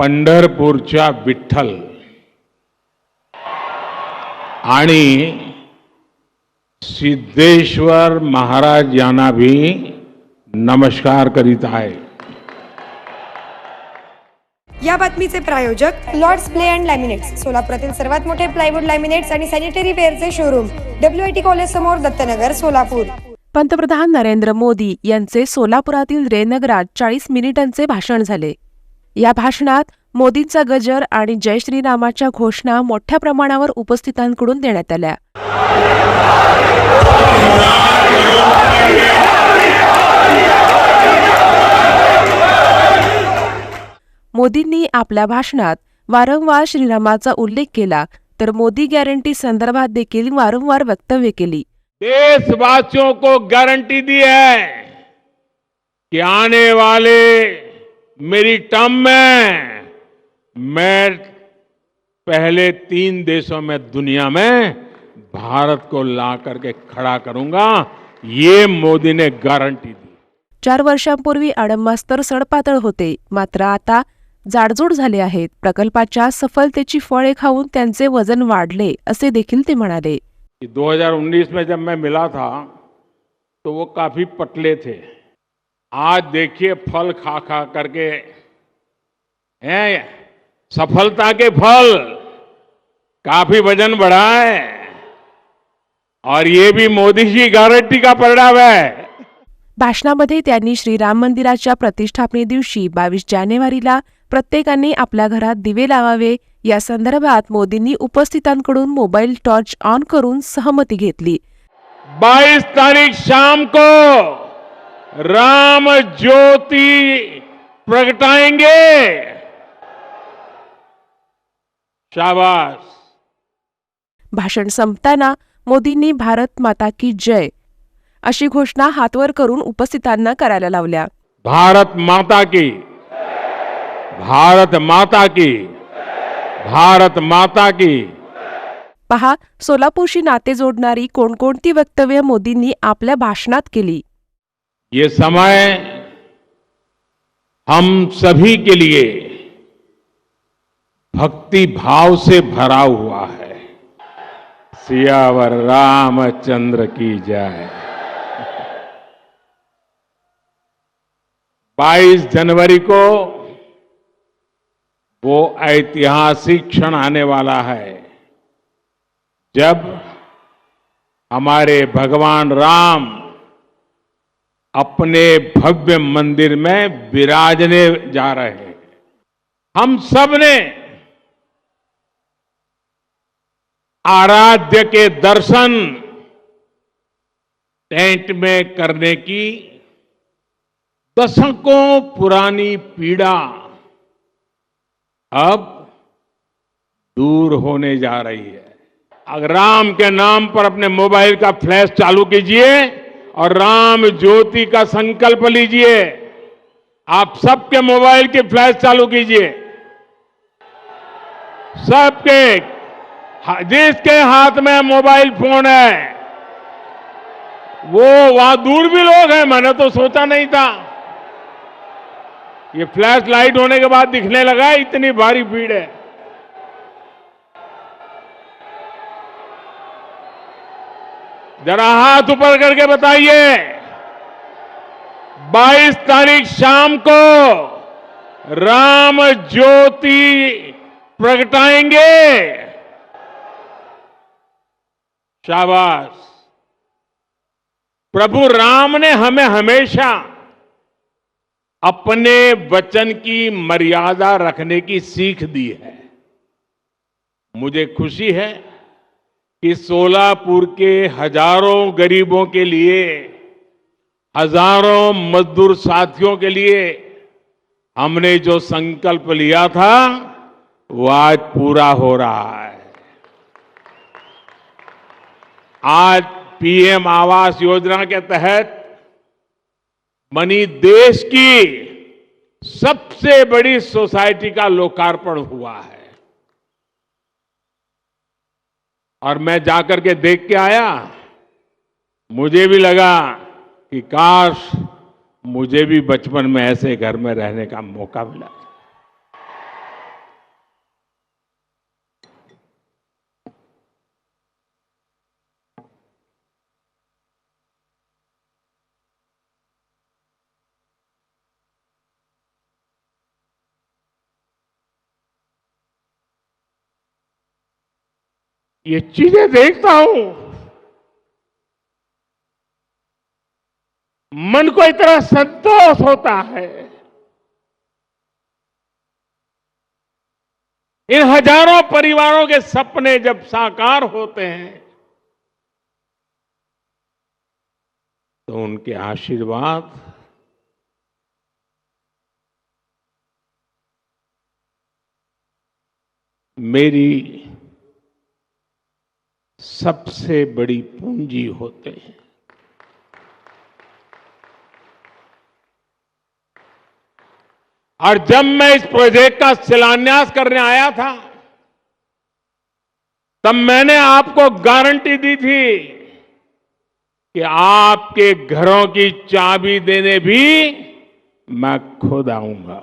पंढरपूरच्या विठ्ठल आणि सिद्धेश्वर महाराज यांना भी नमस्कार करीत आहे. या बातमीचे प्रायोजक लॉर्ड्स प्ले अँड लॅमिनेट्स, सोलापुरातील सर्वात मोठे प्लायवूड लॅमिनेट्स आणि सॅनिटरी वेअरचे शोरूम, WIT कॉलेज समोर, दत्तनगर, सोलापूर. पंतप्रधान नरेंद्र मोदी यांचे सोलापुरातील रेनगरात 40 मिनिटांचे भाषण झाले. या भाषणात मोदींचा गजर आणि जय श्रीरामाच्या घोषणा मोठ्या प्रमाणावर उपस्थितांकडून देण्यात आल्या. मोदींनी आपल्या भाषणात वारंवार श्रीरामाचा उल्लेख केला, तर मोदी गॅरंटी संदर्भात देखील वारंवार वक्तव्य केली. देशवासियों को गारंटी दी है कि आने वाले मेरी टर्म में मैं पहले 3 देशों में दुनिया में भारत को ला करके खड़ा करूंगा. ये मोदी ने गारंटी दी. 4 वर्षांपूर्वी अडंबास्तर सडपातळ होते, मात्र आता जाडजूड झाले आहेत. प्रकल्पाच्या सफलतेची फळे खाऊन त्यांचे वजन वाढले, असे देखील ते म्हणाले. 2019 में जब मैं मिला था तो वो काफी पतले थे. आज देखिए फल खा खा करके हैं, सफलता के फल, काफी वजन बढ़ा है. और ये भी मोदी जी गारंटी का परिणाम है. भाषणामध्ये त्यांनी श्रीराम मंदिराच्या प्रतिष्ठापने दिवशी 22 जानेवारीला प्रत्येकाने आपल्या घरात दिवे लावावे या संदर्भात मोदींनी उपस्थितांकडून मोबाईल टॉर्च ऑन करून सहमती घेतली. 22 तारीख शाम को राम ज्योति प्रगटाएंगे. शाबाश. भाषण संपताना मोदींनी भारत माता की जय अशी घोषणा हातवर करून उपस्थितांना करायला लावल्या. भारत माता की, भारत माता की, भारत माता की. पहा, सोलापूरशी नाते जोडणारी कोणकोणती वक्तव्य मोदींनी आपल्या भाषणात केली. ये समय हम सभी के लिए भक्ति भाव से भरा हुआ है. सियावर रामचंद्र की जय. 22 जनवरी को वो ऐतिहासिक क्षण आने वाला है जब हमारे भगवान राम अपने भव्य मंदिर में विराजने जा रहे हैं. हम सब ने आराध्य के दर्शन टेंट में करने की दशकों पुरानी पीड़ा अब दूर होने जा रही है. अगर राम के नाम पर अपने मोबाइल का फ्लैश चालू कीजिए और राम ज्योति का संकल्प लीजिए. आप सबके मोबाइल की फ्लैश चालू कीजिए. सबके, जिसके हाथ में मोबाइल फोन है वो, वहां दूर भी लोग हैं, मैंने तो सोचा नहीं था. ये फ्लैश लाइट होने के बाद दिखने लगा, इतनी भारी भीड़ है. जरा हाथ ऊपर करके बताइए, 22 तारीख शाम को राम ज्योति प्रगटाएंगे. शाबाश. प्रभु राम ने हमें हमेशा अपने वचन की मर्यादा रखने की सीख दी है. मुझे खुशी है कि सोलापुर के हजारों गरीबों के लिए, हजारों मजदूर साथियों के लिए हमने जो संकल्प लिया था वो आज पूरा हो रहा है. आज PM आवास योजना के तहत बनी देश की सबसे बड़ी सोसाइटी का लोकार्पण हुआ है. और मैं जाकर के देख के आया, मुझे भी लगा कि काश मुझे भी बचपन में ऐसे घर में रहने का मौका मिला. ये चीजें देखता हूं, मन को इतना संतोष होता है। इन हजारों परिवारों के सपने जब साकार होते हैं तो उनके आशीर्वाद मेरी सबसे बड़ी पूंजी होते हैं। और जब मैं इस प्रोजेक्ट का शिलान्यास करने आया था, तब मैंने आपको गारंटी दी थी कि आपके घरों की चाबी देने भी मैं खुद आऊंगा।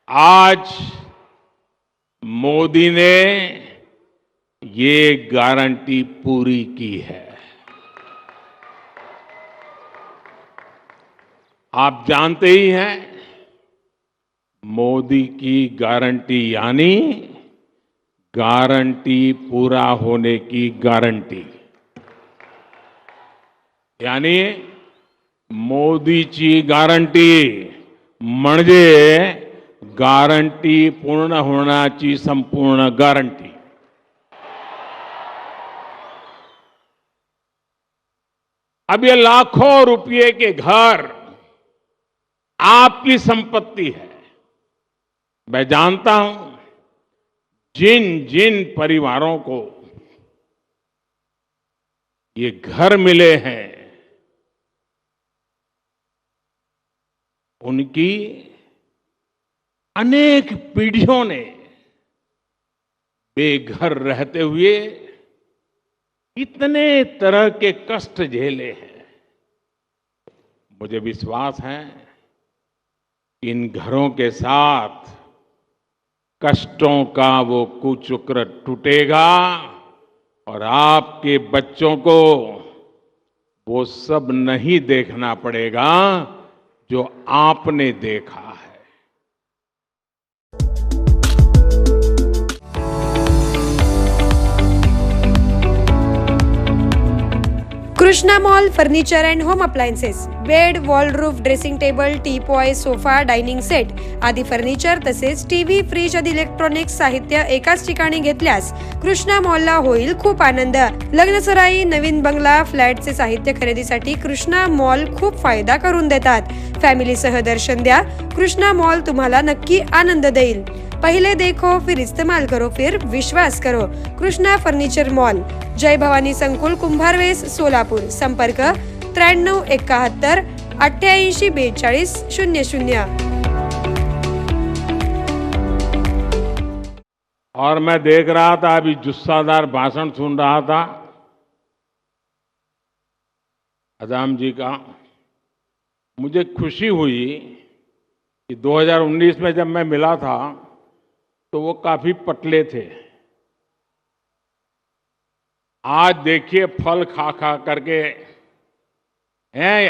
आज मोदी ने ये गारंटी पूरी की है। आप जानते ही हैं, मोदी की गारंटी यानी गारंटी पूरा होने की गारंटी। यानी मोदीची गारंटी म्हणजे गारंटी पूर्ण होण्याची संपूर्ण गारंटी। अब ये लाखों रुपए के घर आपकी संपत्ति है। मैं जानता हूं जिन जिन परिवारों को ये घर मिले हैं, उनकी अनेक पीढ़ियों ने बेघर रहते हुए इतने तरह के कष्ट झेले हैं। मुझे विश्वास है इन घरों के साथ कष्टों का वो कुचक्र टूटेगा और आपके बच्चों को वो सब नहीं देखना पड़ेगा जो आपने देखा है। Krishna mall furniture and home appliances, bed, wardrobe, dressing table, teapoy, sofa, dining set आदी फर्निचर तसेच टीव्ही, फ्रीज आदी इलेक्ट्रॉनिक्स साहित्य एकाच ठिकाणी घेतल्यास कृष्णा मॉलला होईल खूप आनंद। लग्नसराई, नवीन बंगला, फ्लॅटचे साहित्य खरेदीसाठी कृष्णा मॉल खूप फायदा करून देतात। फॅमिलीसह दर्शन द्या, कृष्णा मॉल तुम्हाला नक्की आनंद देईल। पहले देखो फिर इस्तेमाल करो फिर विश्वास करो। कृष्णा फर्निचर मॉल, जय भवानी संकुल, कुंभारवेस, सोलापूर। संपर्क 9371 88 42 00। और मैं देख रहा था, अभी जुस्सादार भाषण सुन रहा था अदाम जी का। मुझे खुशी हुई कि 2019 में जब मैं मिला था तो वो काफी पतले थे। आज देखिए फल खा खा करके हैं,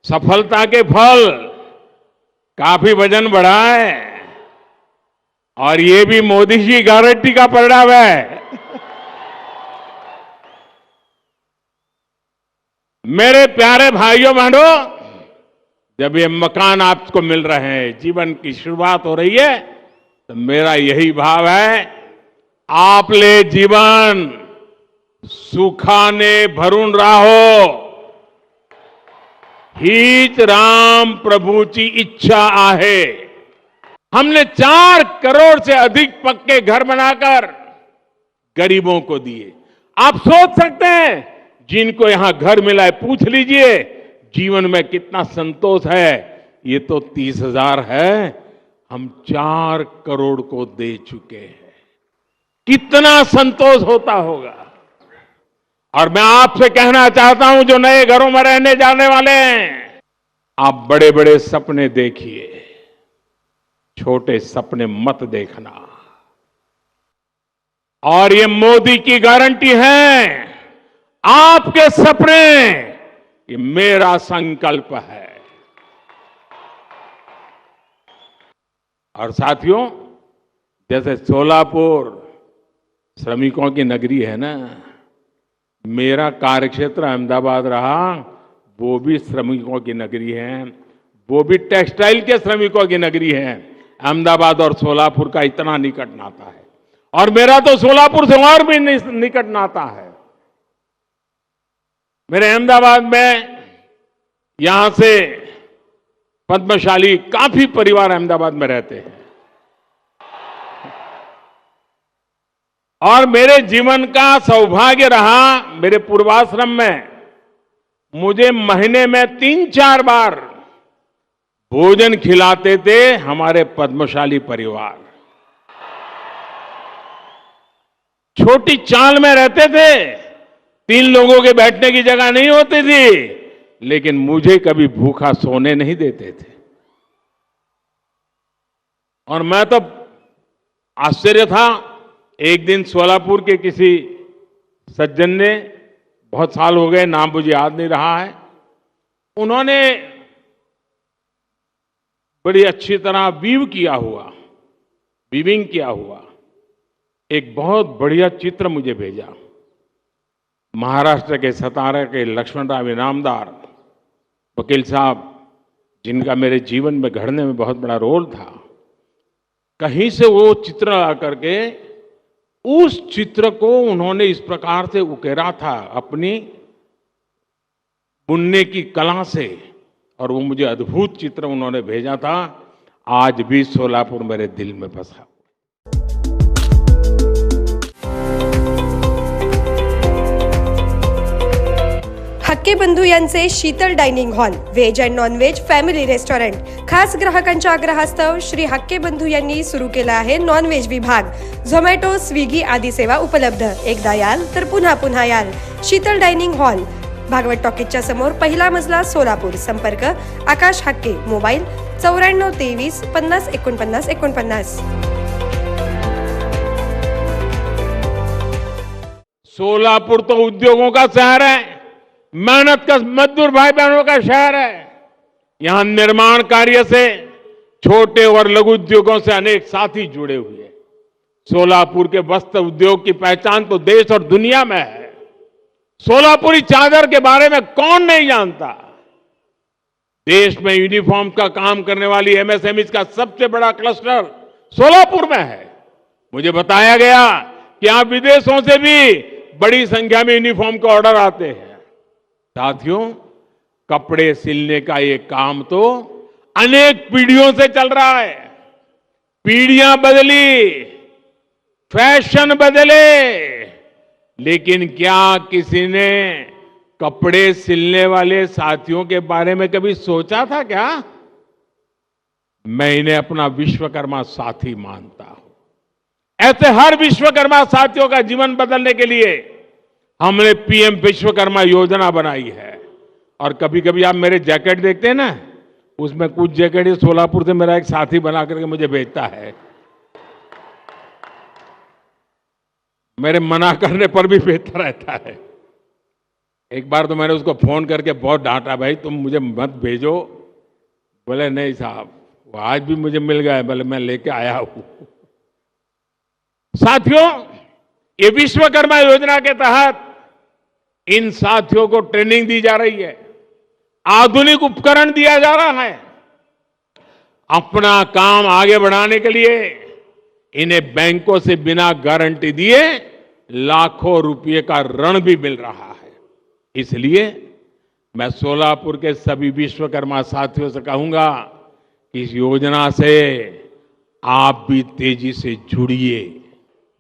सफलता के फल, काफी वजन बढ़ा है। और ये भी मोदी जी गारंटी का परिणाम है। मेरे प्यारे भाइयों बहनों, जब ये मकान आपको मिल रहे हैं, जीवन की शुरुआत हो रही है, तो मेरा यही भाव है, आपले जीवन सुखाने भरून राहो, हीच राम प्रभूची इच्छा आहे। हमने 4 करोड़ से अधिक पक्के घर बनाकर गरीबों को दिए। आप सोच सकते हैं, जिनको यहां घर मिला है, पूछ लीजिए जीवन में कितना संतोष है। ये तो 30,000 है, हम 4 करोड़ को दे चुके हैं। कितना संतोष होता होगा। और मैं आपसे कहना चाहता हूं, जो नए घरों में रहने जाने वाले हैं, आप बड़े बड़े सपने देखिए, छोटे सपने मत देखना। और ये मोदी की गारंटी है, आपके सपने ये मेरा संकल्प है। और साथियों, जैसे सोलापुर श्रमिकों की नगरी है ना, मेरा कार्यक्षेत्र अहमदाबाद रहा, वो भी श्रमिकों की नगरी है, वो भी टेक्सटाइल के श्रमिकों की नगरी है। अहमदाबाद और सोलापुर का इतना निकट नाता है, और मेरा तो सोलापुर से और भी निकट नाता है। मेरे अहमदाबाद में यहां से पद्मशाली काफी परिवार अहमदाबाद में रहते हैं, और मेरे जीवन का सौभाग्य रहा, मेरे पूर्वाश्रम में मुझे महीने में 3-4 बार भोजन खिलाते थे हमारे पद्मशाली परिवार। छोटी चाल में रहते थे, 3 लोगों के बैठने की जगह नहीं होती थी, लेकिन मुझे कभी भूखा सोने नहीं देते थे। और मैं तो आश्चर्य था, एक दिन सोलापुर के किसी सज्जन ने, बहुत साल हो गए, नाम मुझे याद नहीं रहा है, उन्होंने बड़ी अच्छी तरह वीविंग किया हुआ एक बहुत बढ़िया चित्र मुझे भेजा। महाराष्ट्र के सतारा के लक्ष्मणराव इनामदार वकील साहब, जिनका मेरे जीवन में घड़ने में बहुत बड़ा रोल था, कहीं से वो चित्र आकर के उस चित्र को उन्होंने इस प्रकार से उकेरा था अपनी बुनने की कला से, और वो मुझे अद्भुत चित्र उन्होंने भेजा था। आज भी सोलापुर मेरे दिल में बसा। हक्के बंधू यांचे Sheetal dining hall, veg and non veg family restaurant, खास ग्राहकांच्या आग्रहास्तव श्री हक्के बंधू यांनी सुरू केला आहे नॉन व्हेज विभाग। झोमॅटो, स्विगी आदी सेवा उपलब्ध। एकदा याल तर पुन्हा पुन्हा याल। शीतल डायनिंग हॉल, भागवत टॉकीजच्या समोर, पहिला मजला, सोलापूर। संपर्क आकाश हक्के, मोबाईल 94 23 50 49 49। सोलापुर तो उद्योगों का शहर है, मेहनत का मजदूर भाई बहनों का शहर है। यहां निर्माण कार्य से छोटे और लघु उद्योगों से अनेक साथी जुड़े हुए हैं। सोलापुर के वस्त्र उद्योग की पहचान तो देश और दुनिया में है। सोलापुरी चादर के बारे में कौन नहीं जानता। देश में यूनिफॉर्म का काम करने वाली एमएसएमई का सबसे बड़ा क्लस्टर सोलापुर में है। मुझे बताया गया कि यहां विदेशों से भी बड़ी संख्या में यूनिफॉर्म के ऑर्डर आते हैं। साथियों, कपड़े सिलने का ये काम तो अनेक पीढ़ियों से चल रहा है। पीढ़ियां बदली, फैशन बदले, लेकिन क्या किसी ने कपड़े सिलने वाले साथियों के बारे में कभी सोचा था क्या? मैं इन्हें अपना विश्वकर्मा साथी मानता हूं। ऐसे हर विश्वकर्मा साथियों का जीवन बदलने के लिए हमने पीएम विश्वकर्मा योजना बनाई है। और कभी कभी आप मेरे जैकेट देखते हैं ना, उसमें कुछ जैकेट सोलापुर से मेरा एक साथी बना करके मुझे भेजता है। मेरे मना करने पर भी भेजता रहता है। एक बार तो मैंने उसको फोन करके बहुत डांटा, भाई तुम मुझे मत भेजो। बोले नहीं साहब, वो आज भी मुझे मिल गया, बोले मैं लेके आया हूं। साथियों, ये विश्वकर्मा योजना के तहत इन साथियों को ट्रेनिंग दी जा रही है, आधुनिक उपकरण दिया जा रहा है। अपना काम आगे बढ़ाने के लिए इन्हें बैंकों से बिना गारंटी दिए लाखों रुपए का ऋण भी मिल रहा है। इसलिए मैं सोलापुर के सभी विश्वकर्मा साथियों से कहूंगा कि इस योजना से आप भी तेजी से जुड़िए।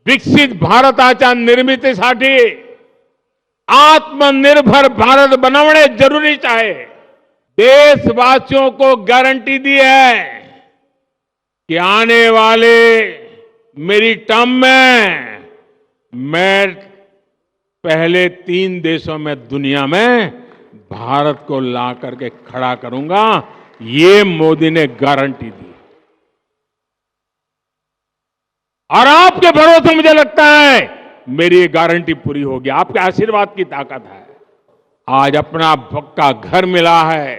विकसित भारताच्या निर्मितीसाठी आत्मनिर्भर भारत बनवणे जरूरी आहे। देशवासियों को गारंटी दी है कि आने वाले मेरी टर्म में मैं पहले 3 देशों में दुनिया में भारत को ला करके खड़ा करूंगा। ये मोदी ने गारंटी दी और आपके भरोसे मुझे लगता है मेरी ये गारंटी पूरी होगी। आपके आशीर्वाद की ताकत है। आज अपना पक्का घर मिला है,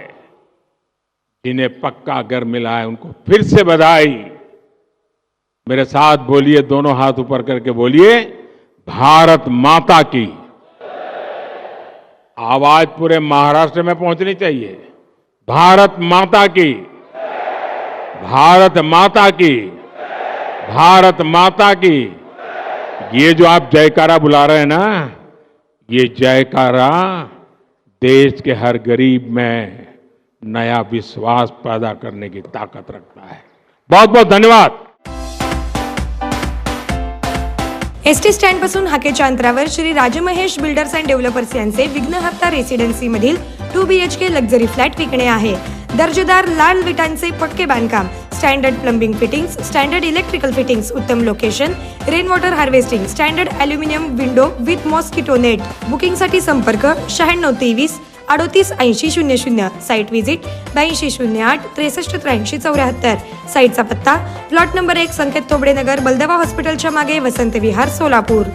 जिन्हें पक्का घर मिला है उनको फिर से बधाई। मेरे साथ बोलिए, दोनों हाथ ऊपर करके बोलिए, भारत माता की। आवाज पूरे महाराष्ट्र में पहुंचनी चाहिए। भारत माता की, भारत माता की, भारत माता की। ये जो आप जयकारा बुला रहे हैं ना, ये जयकारा देश के हर गरीब में नया विश्वास पैदा करने की ताकत रखता है। बहुत बहुत धन्यवाद। एसटी स्टँड पासून हाकेच्या अंतरावर Shri Rajmahesh builders and developers यांचे विघ्नहर्ता रेसिडेन्सी मधील 2 BHK लक्झरी फ्लॅट विकणे आहे। दर्जेदार लाल विटांचे पक्के बांधकाम, standard plumbing fittings, standard electrical fittings, उत्तम location, rain water harvesting, standard aluminium window with mosquito net. बुकिंगसाठी संपर्क 9623 38 80 00, साईट व्हिजिट 82 08 63 83 74। साईटचा पत्ता प्लॉट नंबर 1 संकेत तोबडे नगर, बलदवा हॉस्पिटलच्या मागे, वसंत विहार, सोलापूर।